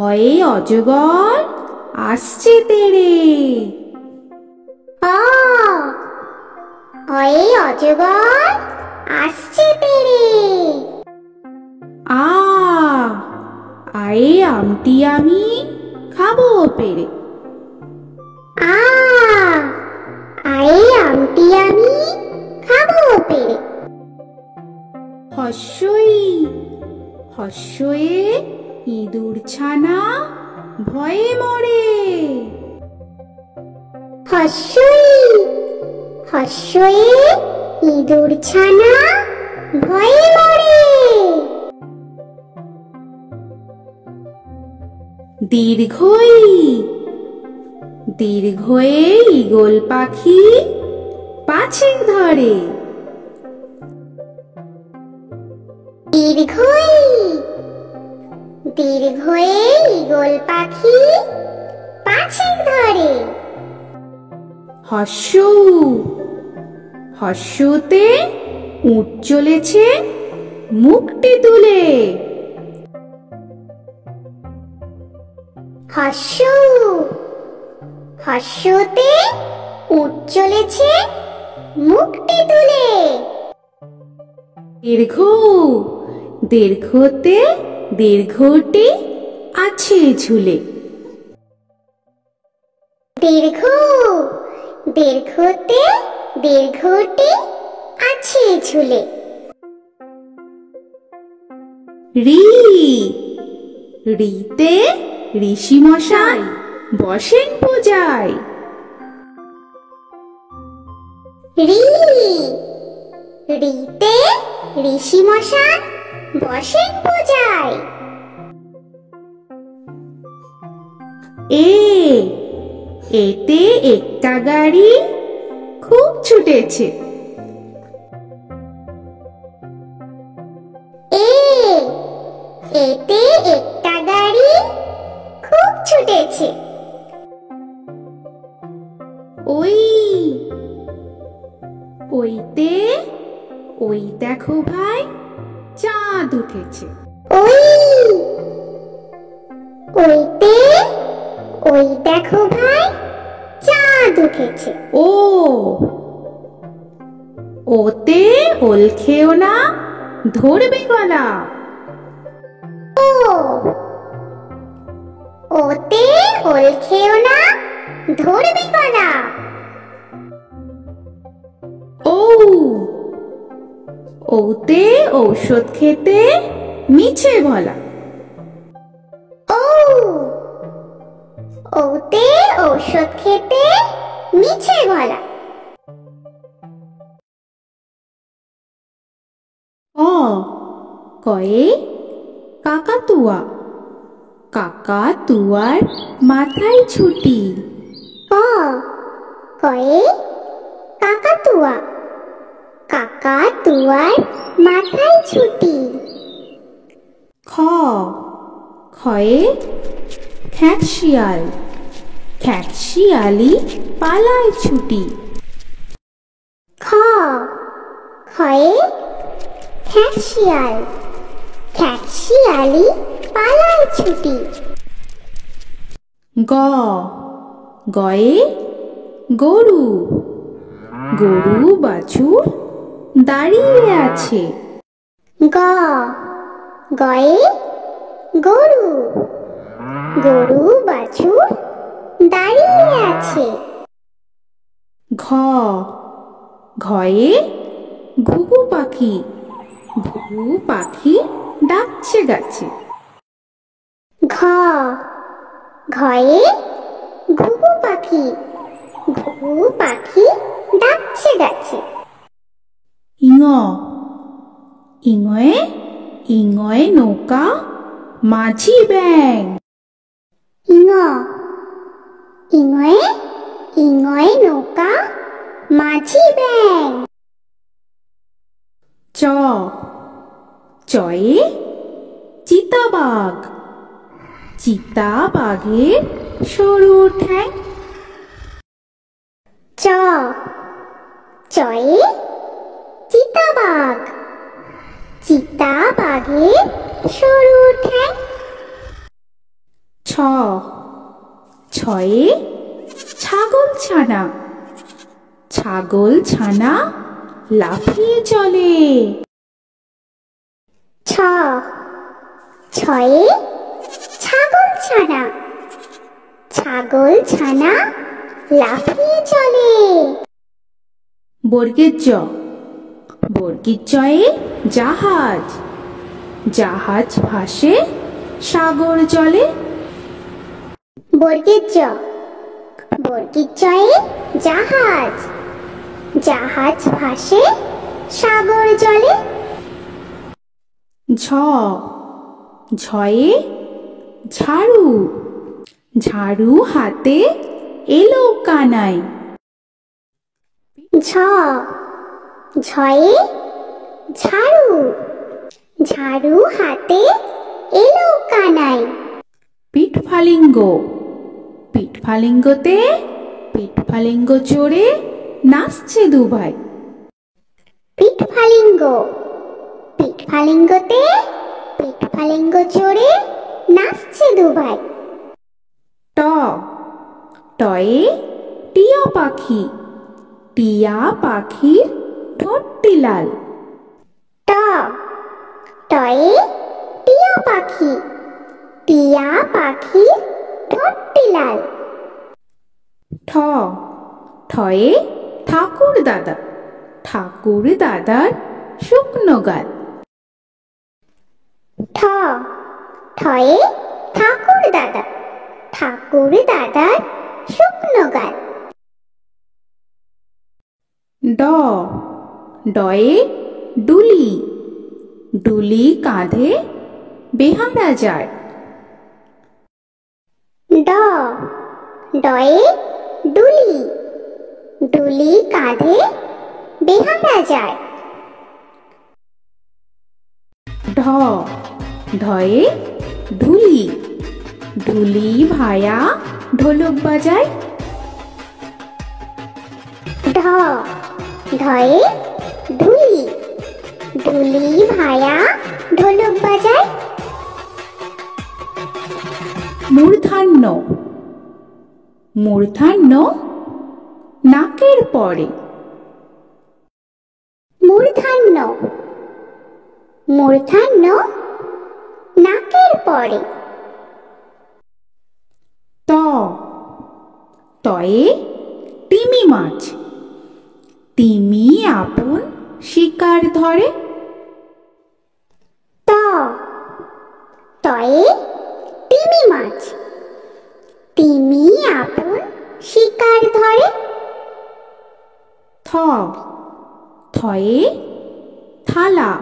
অয়ে অজগর আসছে তেড়ে। অ অয়ে অজগর আসছে তেড়ে। আ আয়ে আমটি আমি খাবো পেড়ে। আ আয়ে আমটি আমি খাবো পেড়ে। হস্যই হস্যয়ে ইঁদুর ছানা ভয়ে মরে। হস্যই হস্যয়ে ইঁদুর ছানা ভয়ে মরে। দীর্ঘই দীর্ঘয়ে ঈগল পাখি পাছে ধরে। দীর্ঘই দীর্ঘয়ে ঈগল পাখি পাছে ধরে। হস্য হস্যতে উট চলেছে মুখটি তুলে। হস্য হস্যতে উট চলেছে মুখটি তুলে। দীর্ঘ দীর্ঘতে দীর্ঘটি আছে ঝুলে। দীর্ঘ দীর্ঘতে দীর্ঘটি আছে ঝুলে। রি রিতে ঋষি মশাই বসেন পূজায়। রি রিতে ঋষি মশাই বসেন পূজায়। এ এতে একটা গাড়ি খুব ছুটেছে। এ এতে একটা গাড়ি খুব ছুটেছে। ওই ওইতে ওই দেখো ভাই চাঁদ উঠেছে। ওই ওইতে ওই দেখো ভাই চাঁদ উঠেছে। ও ওতে ওল খেও না ধরবে গলা। ও ওতে ওল খেও না ধরবে গলা। ও ওতে ঔষধ খেতে মিছে বলা। ও ওতে ঔষধ খেতে মিছে বলা। অ কয়ে কাকাতুয়া কাকাতুয়ার মাথায় ছুটি। ক কয়ে কাকাতুয়া কাকাতুয়ার মাথায় ছুটি। খ খয়ে খ্যাঁকশিয়াল খ্যাঁকশিয়ালি পালায় ছুটি। খ খয়ে খ্যাঁকশিয়াল খ্যাঁকশিয়ালি পালায় ছুটি। গ গয়ে গরু গরু বাছুর দাঁড়িয়ে আছে। গ গয়ে গরু গরু বাছুর দাঁড়িয়ে আছে। ঘ ঘয়ে ঘুঘু পাখি ঘুঘু পাখি ডাকছে গাছে। ঘ ঘয়ে ঘুঘু পাখি ঘুঘু পাখি ডাকছে গাছে। ইঙ ইঙয়ে ইঙয়ে নৌকা মাঝি ব্যাং। ইঙ ইঙয়ে ইঙয়ে নৌকা মাঝি ব্যাং। চ চয়ে চিতাবাঘ চিতাবাঘের সরু ঠ্যাং। চ চয়ে চিতাবাঘ চিতাবাঘের সরু ঠ্যাং। ছয়ে ছাগল ছানা, ছাগল ছানা লাফিয়ে চলে। ছয়ে ছাগল ছানা, ছাগল ছানা লাফিয়ে চলে। বর্গের জ, বর্গের জয়ে জাহাজ, জাহাজ ভাসে সাগর জলে। বর্গের জ, বর্গের জয়ে জাহাজ, জাহাজ ভাসে সাগর জলে। ঝ, ঝয়ে ঝাড়ু, ঝাড়ু হাতে এলো কানাই। ঝয়ে ঝাড়ু, ঝাড়ু হাতে এলো কানাই। পিঠফালিঙ্গ, পিঠফালিঙ্গতে পিঠফালিঙ্গ চড়ে নাচছে দুভাই। পিঠফালিঙ্গ, পিঠফালিঙ্গতে পিঠফালিঙ্গ চড়ে নাচছে দুভাই। ট, টয়ে টিয়া পাখি, টিয়া পাখির ঠোঁটটি লাল। টয়ে টিয়া পাখি, টিয়া পাখির ঠোঁটটি লাল। ঠ, ঠয়ে ঠাকুর দাদা, ঠাকুর দাদার শুকনো গাল। ঠয়ে ঠাকুর দাদা, ঠাকুর দাদার শুকনো গাল। ড, ডয়ে ডুলি, ডুলি কাঁধে বেহারা যায়। ডয়ে ডুলি, ডুলি কাঁধে বেহারা যায়। ঢ, ঢয়ে ঢুলি, ঢুলি ভায়া ঢোলক বাজায়। ঢয়ে ঢুলি, ঢুলি ভায়া ঢোলক বাজায়। মূর্ধান্য, মূর্ধান্য নাকের পরে। মূর্ধান্য, মূর্ধান্য নাকের পরে। ত, তয়ে তিমি মাছ, তিমি আপন শিকার ধরে। তয়ে তিমি মাছ, তিমি আপন শিকার ধরে। থ, থয়ে থালা,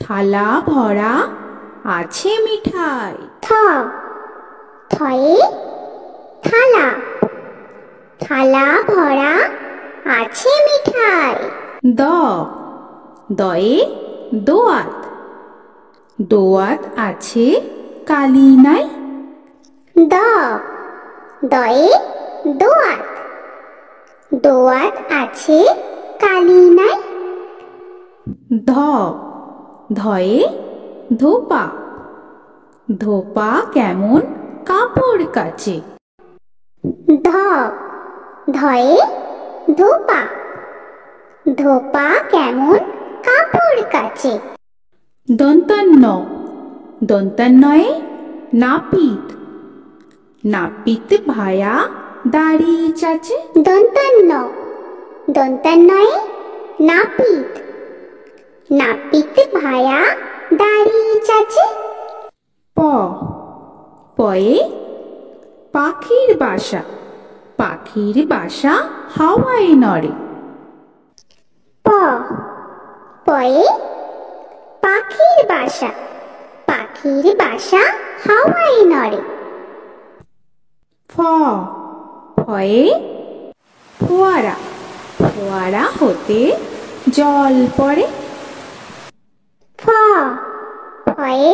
থালা ভরা আছে মিঠাই। থয়ে থালা, থালা ভরা আছে মিঠাই। দ, দয়ে দোয়াত, দোয়াত আছে কালি নাই। দয়ে দোয়াত, দোয়াত আছে কালি নাই। ধ, ধয়ে ধোপা, ধোপা কেমন কাপড় কাচে। ধয়ে ধোপা, ধোপা কেমন কাপড় কাচে। দন্তান্ন, দন্তান্নয়ে নাপিত, নাপিত ভায়া দাড়ি চাচে। দন্তান্নয়ে নাপিত, নাপিত ভায়া দাড়ি চাচে। প, পয়ে পাখির বাসা, পাখির বাসা হাওয়ায় নড়ে। পয়ে পাখির বাসা, পাখির বাসা হাওয়ায় নড়ে। ফ, ফয়ে ফোয়ারা, ফোয়ারা হতে জল পড়ে। ফয়ে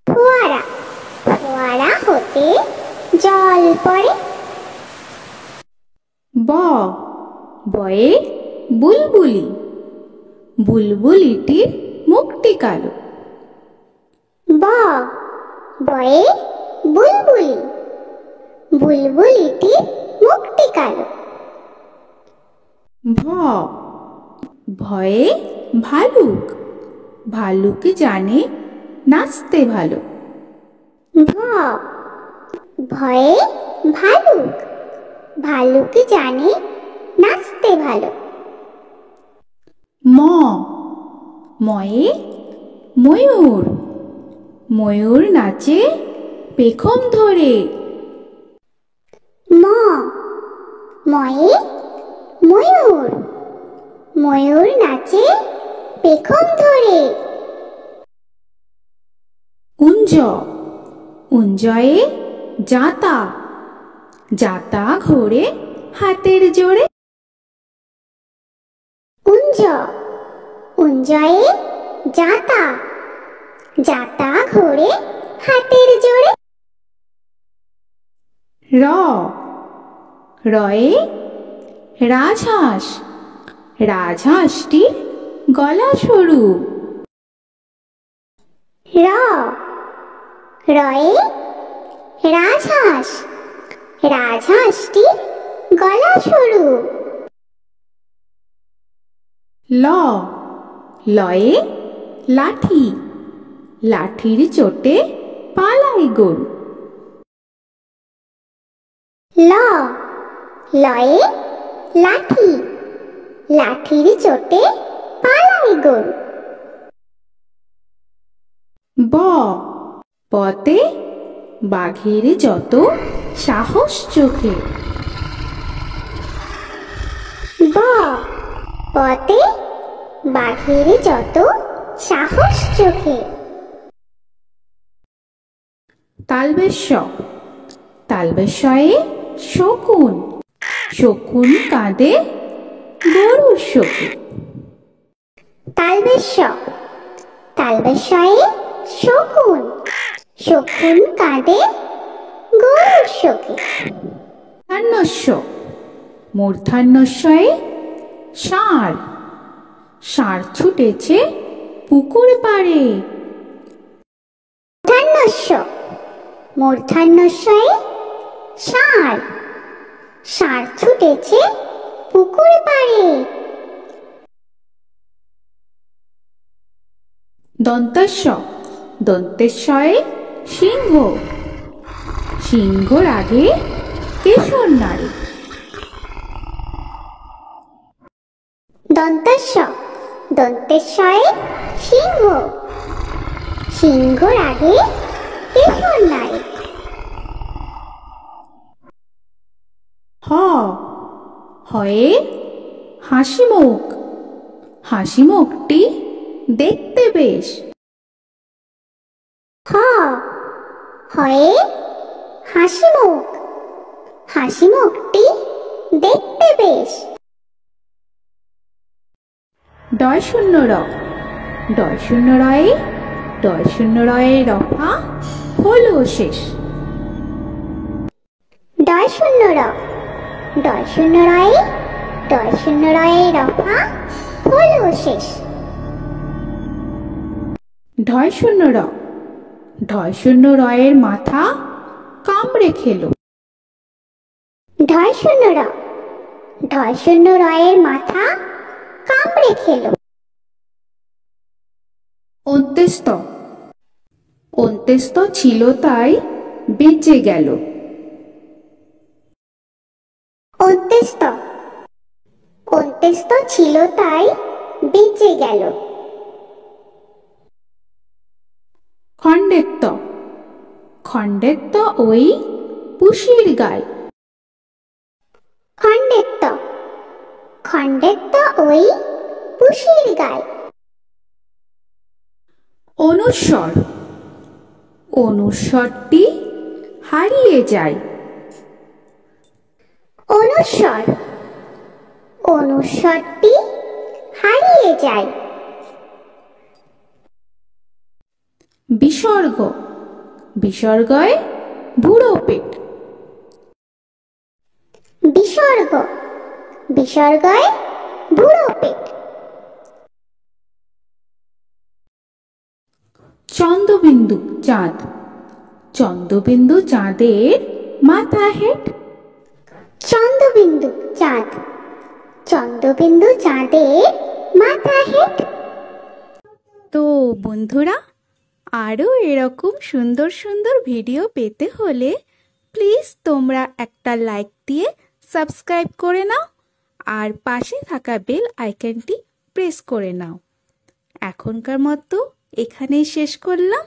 ফোয়ারা, ফোয়ারা হতে জল পড়ে। ব, বয়ে বুলবুলি, বুলবুলিটির মুখটি কালো। বয়ে বুলবুলি, বুলবুলিটির মুখটি কালো। ভ ভয়ে ভালুক, ভালুক জানে নাচতে ভালো। ভ ভয়ে ভালুক, ভালুক জানে নাচতে ভালো। ম ময়ে ময়ূর, ময়ূর নাচে পেখম ধরে। ম ময়ে ময়ূর, ময়ূর নাচে পেখম ধরে। উঞ্জ উঞ্জয়ে জাতা, জাতা ঘোরে হাতের জোরে। উঞ্জ উঞ্জয়ে জাতা, জাতা ঘোরে হাতের জোরে। র রয়ে রাজহাঁস, রাজহাঁসটি গলা সরু। র রয়ে রাজহাঁস, রাজহাঁসটি গলা সরু। ল লয়ে লাঠি, লাঠির চোটে পালায় গরু। ল লয়ে লাঠি, লাঠির চোটে পালায় গরু। ব বতে বাঘের যত সাহস চোখে। ব বতে বাঘের যত সাহস চোখে। তালবেশ তালবেশয়ে শকুন, শকুন কাঁদে গরুর শোকে। তালবেশ তালবেশয়ে শকুন, শকুন কাঁদে গরুর শোকে। মূর্ধন্যস্য মূর্ধন্যস্বয়ে ষাঁড়, ষাঁড় ছুটেছে পুকুর পাড়ে। মূর্ধন্যস্য মূর্ধন্যস্বয়ে ষাঁড়, ষাঁড় ছুটেছে পুকুর পাড়ে। দন্তস্য দন্তেশ্বয়ে সিংহ, সিংহর আগে কেশর নাড়ে। দন্তস্য দন্তেশ্বয়ে সিংহ, সিংহর আগে কেশর নাড়ে। হ হয়ে হাসি মুখ, হাসি মুখটি দেখতে বেশ। হ হয়ে হাসি মুখ, হাসি মুখটি দেখতে বেশ। ডয় শূন্য র, ডয় শূন্য রয়ে, ডয় শূন্য রয়ে রফা হলো শেষ। ডয় শূন্য র, ডয় শূন্য রয়ে, ডয় শূন্য রয়ে রফা হলো শেষ। ঢয় শূন্য র, ঢয় শূন্য রয়ের মাথা কামড়ে খেলো। ঢয় শূন্য র, ঢয় শূন্য রয়ের মাথা কামড়ে খেলো। অন্ত্যেস্ত অন্ত্যেস্ত ছিল তাই বেঁচে গেল। অন্ত্যেস্ত অন্ত্যেস্ত ছিল তাই বেঁচে গেল। খণ্ডেত্ব খণ্ডেত্ব ওই পুষির গায়। খণ্ডেত্ব খণ্ডেত্ব ওই পুষির গায়। অনুস্বর অনুস্বরটি হারিয়ে যায়। অনুস্বর অনুস্বরটি হারিয়ে যায়। বিসর্গ বিসর্গয় বুড়ো পেট। বিসর্গ বিসর্গয় বুড়ো পেট। চন্দ্রবিন্দু চাঁদ, চন্দ্রবিন্দু চাঁদের মাথা হেড। চন্দ্রবিন্দু চাঁদ, চন্দ্রবিন্দু চাঁদের মাথা হেড। তো বন্ধুরা, আরও এরকম সুন্দর সুন্দর ভিডিও পেতে হলে প্লিজ তোমরা একটা লাইক দিয়ে সাবস্ক্রাইব করে নাও আর পাশে থাকা বেল আইকনটি প্রেস করে নাও। এখনকার মতো এখানেই শেষ করলাম,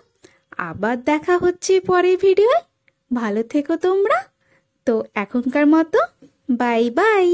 আবার দেখা হচ্ছে পরের ভিডিওয়। ভালো থেকো তোমরা। তো এখনকার মতো বাই বাই।